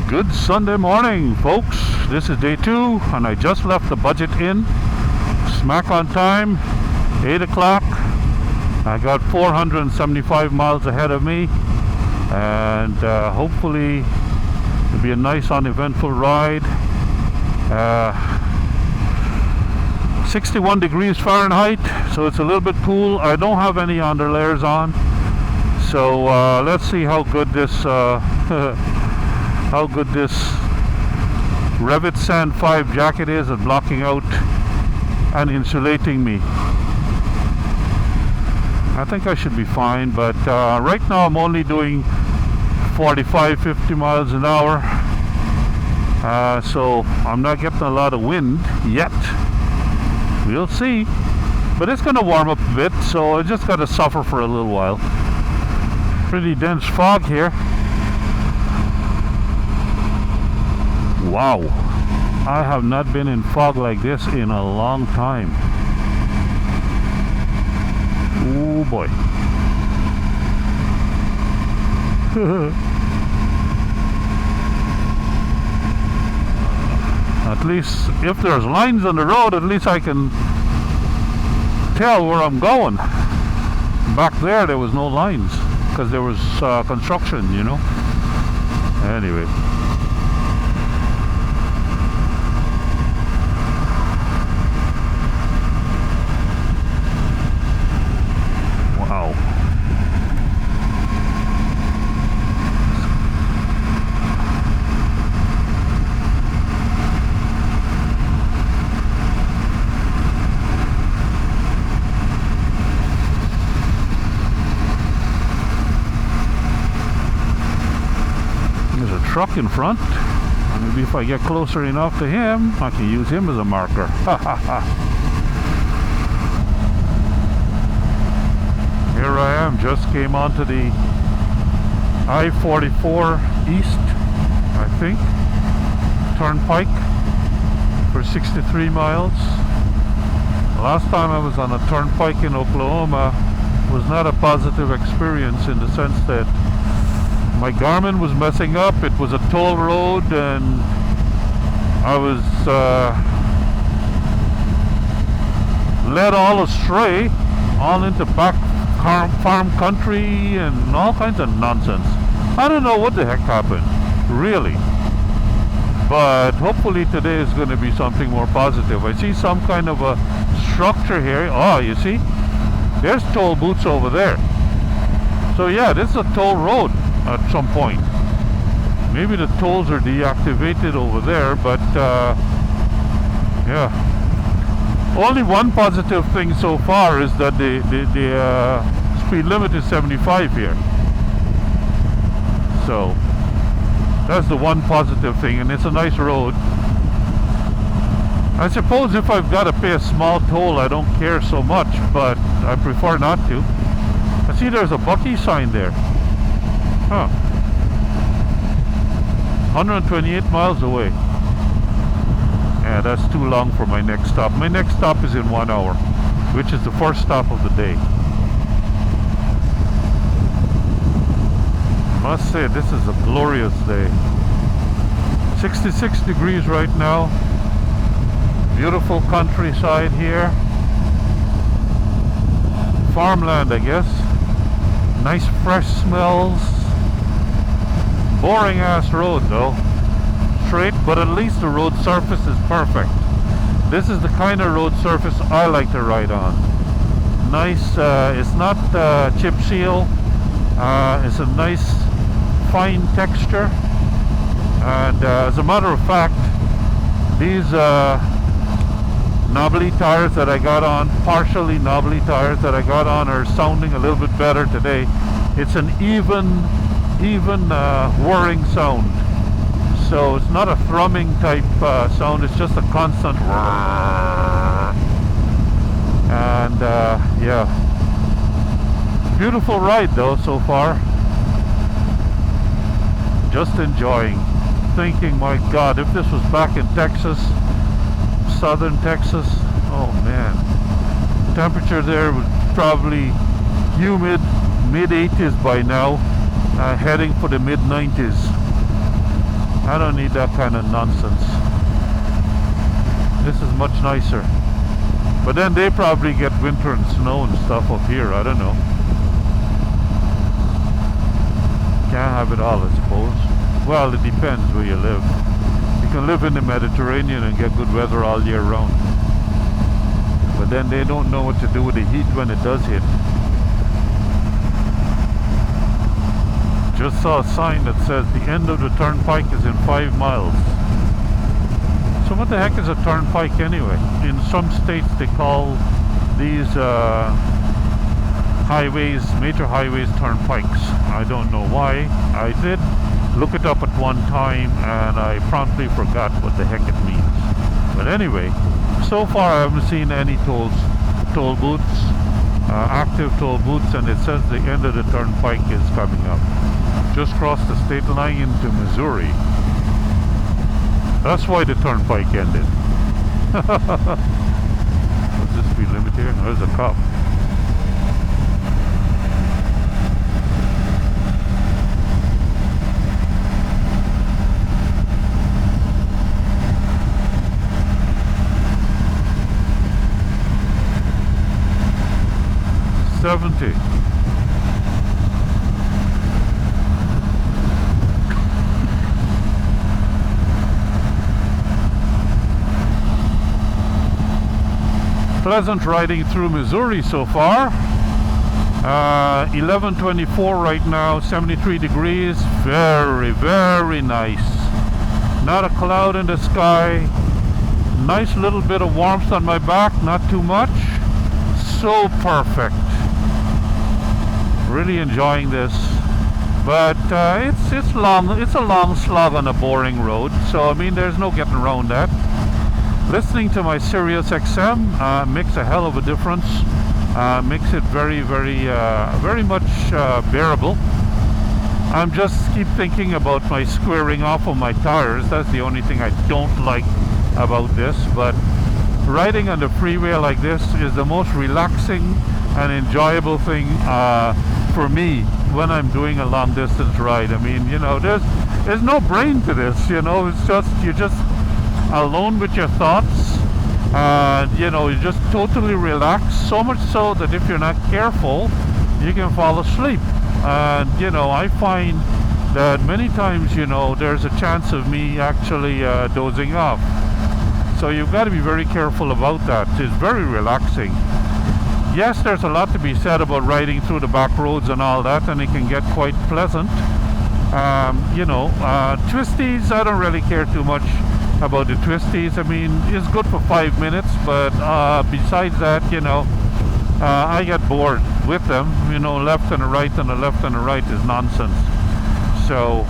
Good Sunday morning, folks. This is day 2 and I just left the Budget Inn, smack on time, 8 o'clock. I got 475 miles ahead of me, and hopefully it'll be a nice uneventful ride. 61 degrees Fahrenheit, so it's a little bit cool. I don't have any underlayers on, so let's see how good this Revit Sand 5 jacket is at blocking out and insulating me. I think I should be fine, but right now I'm only doing 45-50 miles an hour, so I'm not getting a lot of wind yet. We'll see, but it's gonna warm up a bit, so I just gotta suffer for a little while. Pretty dense fog here. Wow, I have not been in fog like this in a long time. Oh boy. At least if there's lines on the road, at least I can tell where I'm going. Back there was no lines because there was construction, you know. Anyway. Wow. There's a truck in front. Maybe if I get closer enough to him, I can use him as a marker. Ha ha ha. Here I am, just came onto the I-44 East, I think, Turnpike for 63 miles. Last time I was on a turnpike in Oklahoma was not a positive experience, in the sense that my Garmin was messing up. It was a toll road and I was led all astray, all into back farm country and all kinds of nonsense. I don't know what the heck happened, really. But hopefully today is going to be something more positive. I see some kind of a structure here. Oh, you see? There's toll booths over there. So yeah, this is a toll road at some point. Maybe the tolls are deactivated over there, but yeah. Only one positive thing so far is that the speed limit is 75 here. So that's the one positive thing, and it's a nice road. I suppose if I've got to pay a small toll, I don't care so much, but I prefer not to. I see there's a Bucky sign there. Huh. 128 miles away. Yeah, that's too long for my next stop. My next stop is in 1 hour, which is the first stop of the day. Must say, this is a glorious day. 66 degrees right now. Beautiful countryside here. Farmland, I guess. Nice fresh smells. Boring ass road though. Straight, but at least the road surface is perfect. This is the kind of road surface I like to ride on. Nice, it's not chip seal. It's a nice fine texture, and as a matter of fact, these knobbly tires that I got on, partially knobbly tires that I got on, are sounding a little bit better today. It's an even whirring sound, so it's not a thrumming type sound. It's just a constant and yeah, beautiful ride though so far. Just enjoying, thinking, my God, if this was back in Texas, southern Texas, oh man, temperature there was probably humid, mid 80s by now, heading for the mid 90s. I don't need that kind of nonsense. This is much nicer. But then they probably get winter and snow and stuff up here. I don't know. Can't have it all, I suppose. Well, it depends where you live. You can live in the Mediterranean and get good weather all year round. But then they don't know what to do with the heat when it does hit. Just saw a sign that says the end of the turnpike is in 5 miles. So what the heck is a turnpike anyway? In some states they call these highways, major highways, turnpikes. I don't know why. I did look it up at one time and I promptly forgot what the heck it means. But anyway, so far I haven't seen any toll booths, active toll booths, and it says the end of the turnpike is coming up. Just crossed the state line into Missouri. That's why the turnpike ended. What's the speed limit here? There's a cop. $70. Pleasant riding through Missouri so far. 11:24 right now, 73 degrees. Very, very nice. Not a cloud in the sky. Nice little bit of warmth on my back, not too much. So perfect. Really enjoying this. But it's long. It's a long slog on a boring road. So I mean, there's no getting around that. Listening to my Sirius XM makes a hell of a difference. Makes it very, very, very much bearable. I'm just keep thinking about my squaring off of my tires. That's the only thing I don't like about this. But riding on the freeway like this is the most relaxing and enjoyable thing for me when I'm doing a long distance ride. I mean, you know, there's no brain to this. You know, it's just you're just alone with your thoughts, and you know, you just totally relax, so much so that if you're not careful you can fall asleep. And you know, I find that many times, you know, there's a chance of me actually dozing off, so you've got to be very careful about that. It's very relaxing. Yes, there's a lot to be said about riding through the back roads and all that, and it can get quite pleasant. You know, twisties, I don't really care too much about the twisties. I mean, it's good for 5 minutes, but besides that, you know, I get bored with them. You know, left and a right and a left and a right is nonsense. So,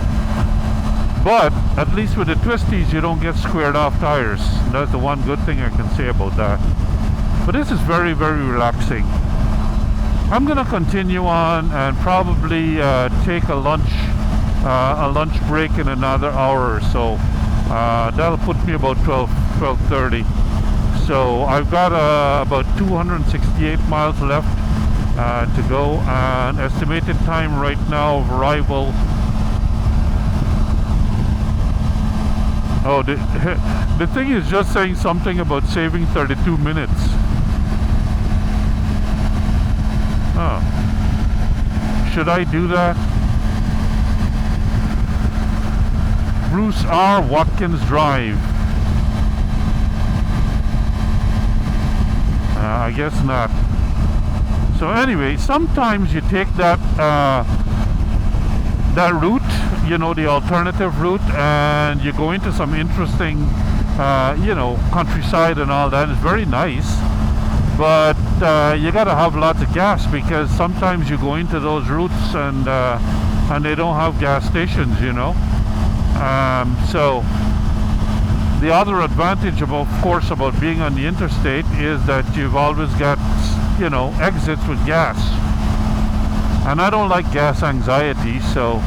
but at least with the twisties you don't get squared off tires. That's the one good thing I can say about that. But this is very, very relaxing. I'm gonna continue on and probably take a lunch break in another hour or so. That'll put me about 12:30. So I've got about 268 miles left to go, and estimated time right now of arrival. Oh, the thing is just saying something about saving 32 minutes. Oh. Should I do that? Bruce R. Watkins Drive. I guess not. So anyway, sometimes you take that route, you know, the alternative route, and you go into some interesting, you know, countryside and all that. It's very nice, but you got to have lots of gas, because sometimes you go into those routes and they don't have gas stations, you know. So the other advantage of course about being on the interstate is that you've always got, you know, exits with gas, and I don't like gas anxiety, so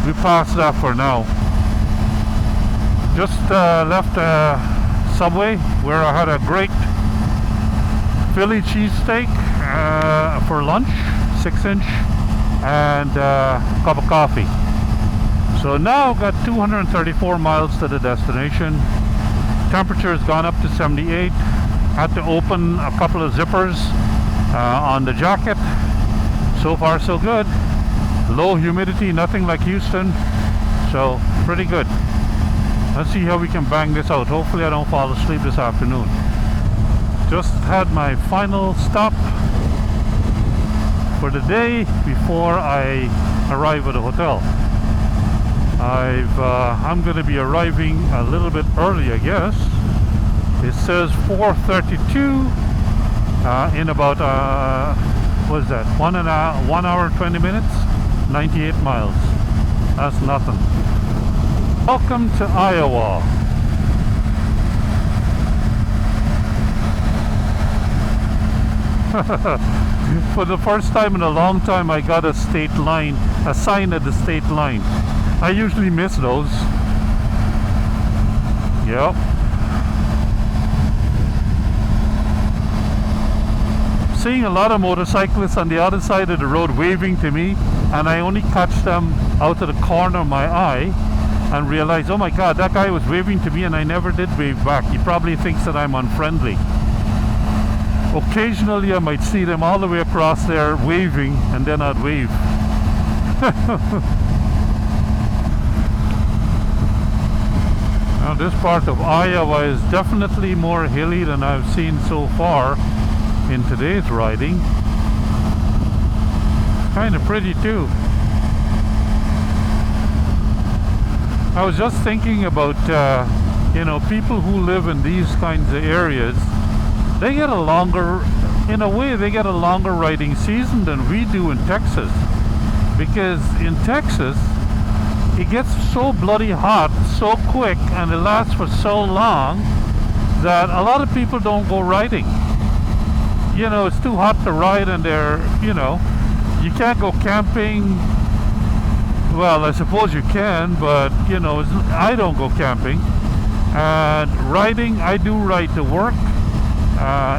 we pass that for now. Just left Subway, where I had a great Philly cheesesteak for lunch, 6-inch, and a cup of coffee. So now I've got 234 miles to the destination. Temperature has gone up to 78. Had to open a couple of zippers on the jacket. So far so good. Low humidity, nothing like Houston. So pretty good. Let's see how we can bang this out. Hopefully I don't fall asleep this afternoon. Just had my final stop for the day before I arrive at the hotel. I'm going to be arriving a little bit early, I guess. It says 4:32 in about what is that? 1 hour 20 minutes, 98 miles. That's nothing. Welcome to Iowa. For the first time in a long time, I got a state line, a sign at the state line. I usually miss those. Yep. Seeing a lot of motorcyclists on the other side of the road waving to me, and I only catch them out of the corner of my eye and realize, oh my god, that guy was waving to me and I never did wave back. He probably thinks that I'm unfriendly. Occasionally I might see them all the way across there waving, and then I'd wave. Now this part of Iowa is definitely more hilly than I've seen so far in today's riding. Kind of pretty too. I was just thinking about you know, people who live in these kinds of areas. They get a longer, in a way, they get a longer riding season than we do in Texas. Because in Texas, it gets so bloody hot so quick and it lasts for so long that a lot of people don't go riding. You know, it's too hot to ride, and they're, you know, you can't go camping. Well, I suppose you can, but, you know, I don't go camping. And riding, I do ride to work.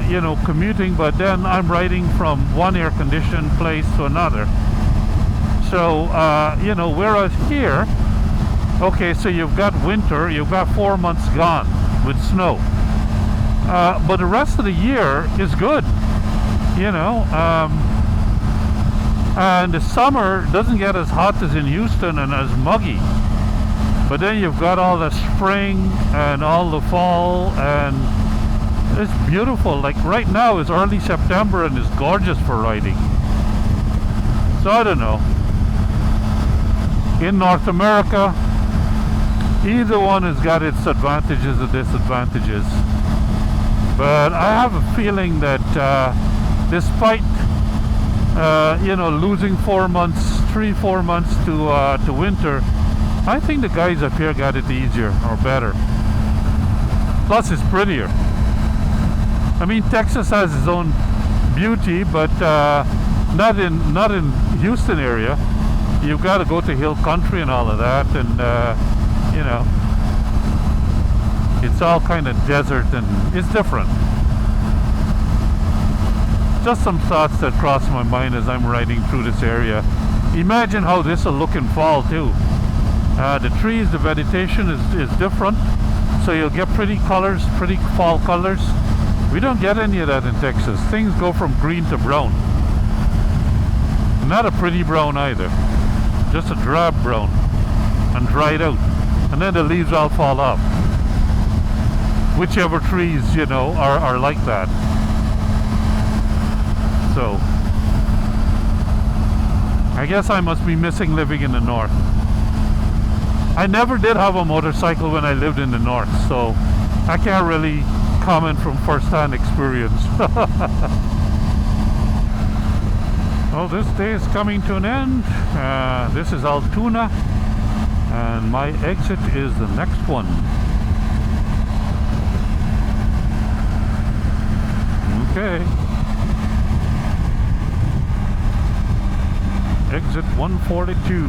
You know, commuting, but then I'm riding from one air-conditioned place to another. So, you know, whereas here, okay, so you've got winter, you've got 4 months gone with snow. But the rest of the year is good, you know. And the summer doesn't get as hot as in Houston and as muggy. But then you've got all the spring and all the fall, and it's beautiful. Like right now is early September and it's gorgeous for riding. So I don't know. In North America, either one has got its advantages and disadvantages. But I have a feeling that despite you know, losing 4 months, 3-4 months to winter, I think the guys up here got it easier or better. Plus it's prettier. I mean, Texas has its own beauty, but not in Houston area. You've got to go to hill country and all of that, and you know, it's all kind of desert and it's different. Just some thoughts that cross my mind as I'm riding through this area. Imagine how this will look in fall too. The trees, the vegetation is different, so you'll get pretty colors, pretty fall colors. We don't get any of that in Texas. Things go from green to brown. Not a pretty brown either. Just a drab brown. And dried out. And then the leaves all fall off. Whichever trees, you know, are like that. So, I guess I must be missing living in the north. I never did have a motorcycle when I lived in the north, so I can't really comment from first-hand experience. Well, this day is coming to an end. This is Altoona, and my exit is the next one. Okay. Exit 142.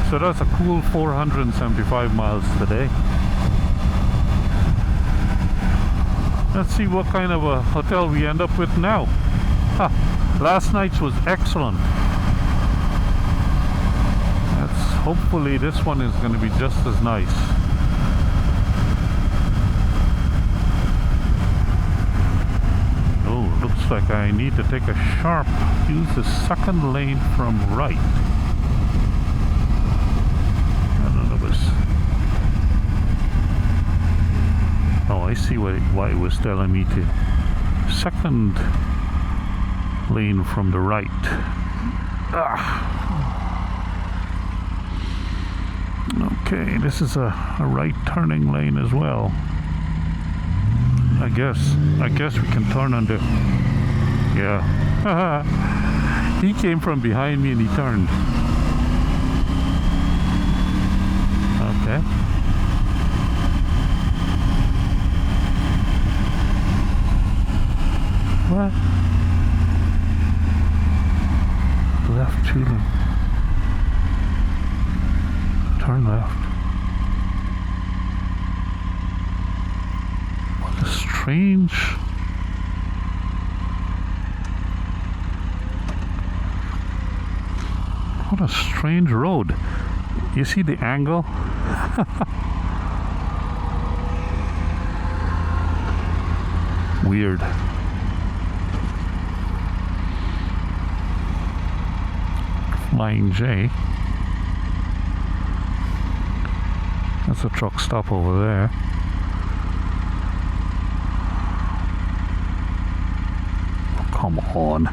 So that's a cool 475 miles today. Let's see what kind of a hotel we end up with now. Last night's was excellent. Hopefully this one is going to be just as nice. Oh, looks like I need to take a sharp, use the second lane from right. I don't know what's... Oh, I see why it was telling me to. Second lane from the right. Okay, this is a right turning lane as well. I guess we can turn on the... Yeah. He came from behind me and he turned. Okay. What? Left two lane. Turn left. What a strange... What a strange road. You see the angle? Weird. Flying J. That's a truck stop over there. Oh, come on.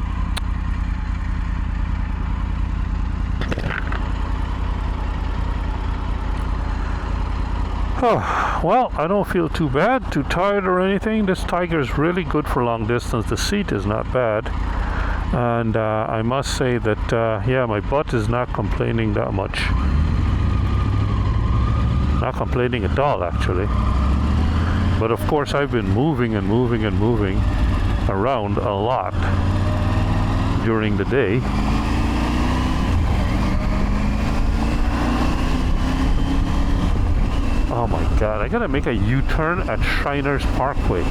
Oh, well, I don't feel too bad, too tired or anything. This Tiger is really good for long distance. The seat is not bad. And I must say that, yeah, my butt is not complaining that much. Not complaining at all, actually. But of course, I've been moving and moving and moving around a lot during the day. Oh my God, I gotta make a U-turn at Shriners Parkway.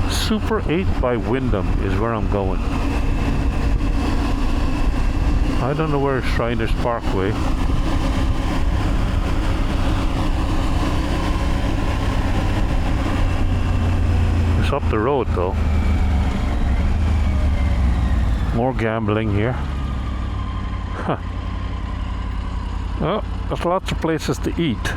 Super 8 by Wyndham is where I'm going. I don't know where Shriners Parkway. It's up the road though. More gambling here. Huh. Well, there's lots of places to eat.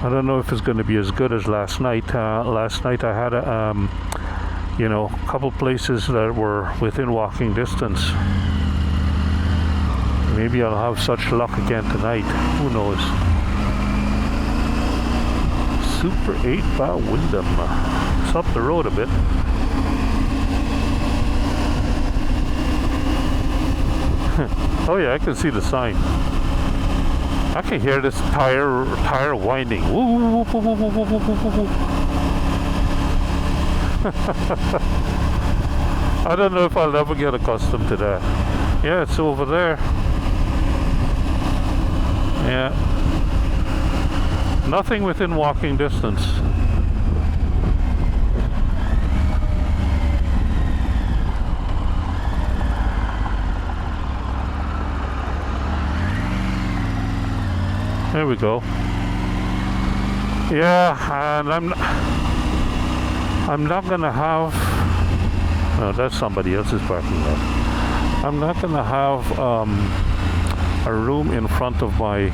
I don't know if it's going to be as good as last night. Last night I had a, you know, a couple places that were within walking distance. Maybe I'll have such luck again tonight. Who knows? Super 8 by Wyndham. It's up the road a bit. Oh yeah, I can see the sign. I can hear this tire winding. Woo, woo, woo, woo, woo, woo, woo, woo, woo. I don't know if I'll ever get accustomed to that. Yeah, it's over there. Yeah. Nothing within walking distance. There we go. Yeah, and I'm not gonna have... No, that's somebody else's parking lot. I'm not gonna have a room in front of my...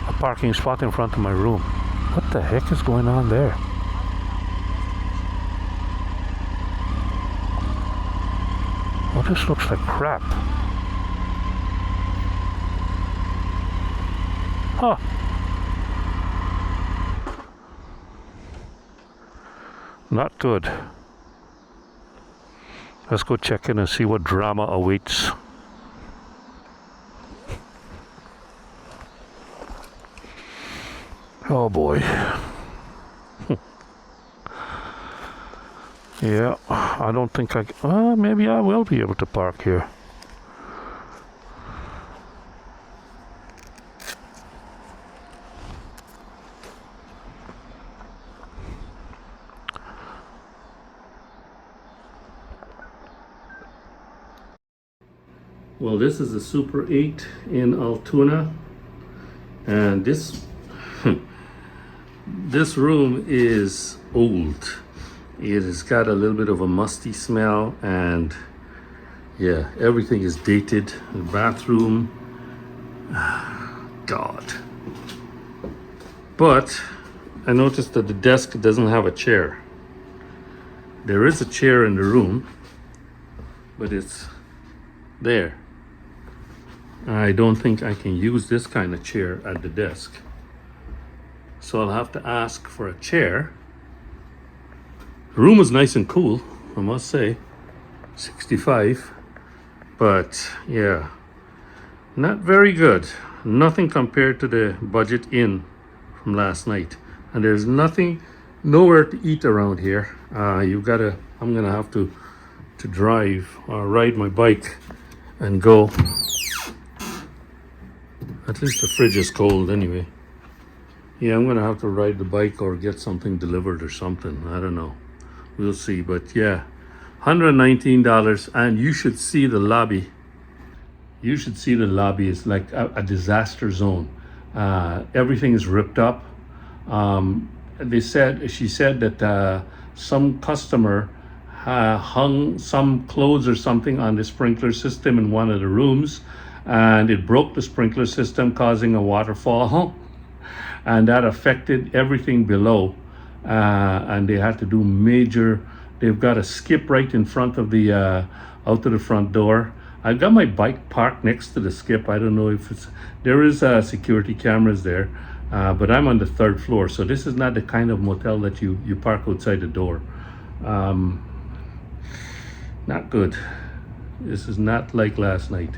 a parking spot in front of my room. What the heck is going on there? Oh, this looks like crap. Huh. Not good. Let's go check in and see what drama awaits. Oh boy. Yeah, I don't think maybe I will be able to park here. Well, this is a Super 8 in Altoona, and this this room is old. It has got a little bit of a musty smell, and yeah, everything is dated. The bathroom, God. But I noticed that the desk doesn't have a chair. There is a chair in the room, but it's there. I don't think I can use this kind of chair at the desk. So I'll have to ask for a chair. The room is nice and cool, I must say. 65. But yeah, not very good. Nothing compared to the Budget Inn from last night. And there's nowhere to eat around here. I'm gonna have to drive or ride my bike and go. At least the fridge is cold anyway. Yeah, I'm gonna have to ride the bike or get something delivered or something. I don't know. We'll see. But yeah, $119, and you should see the lobby. You should see the lobby. It's like a disaster zone. Everything is ripped up. She said that some customer hung some clothes or something on the sprinkler system in one of the rooms, and it broke the sprinkler system, causing a waterfall, and that affected everything below. And they had to do they've got a skip right in front of the out to the front door. I've got my bike parked next to the skip. I don't know if there is security cameras there, but I'm on the 3rd floor, so this is not the kind of motel that you park outside the door. Not good. This is not like last night.